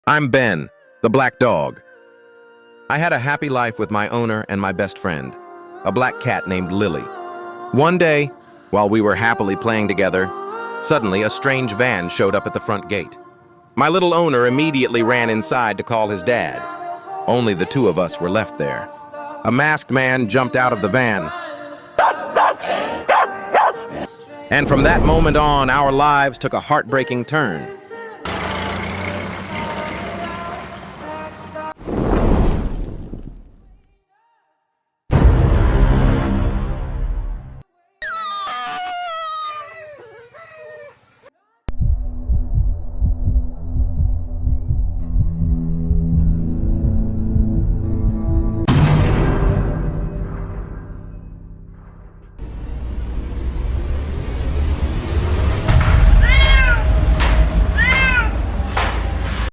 I'm Ben, the black dog. I had a happy life with my owner and my best friend, a black cat named Lily. One day, while we were happily playing together, suddenly a strange van showed up at the front gate. My little owner immediately ran inside to call his dad. Only the two of us were left there. A masked man jumped out of the van. And from that moment on, our lives took a heartbreaking turn.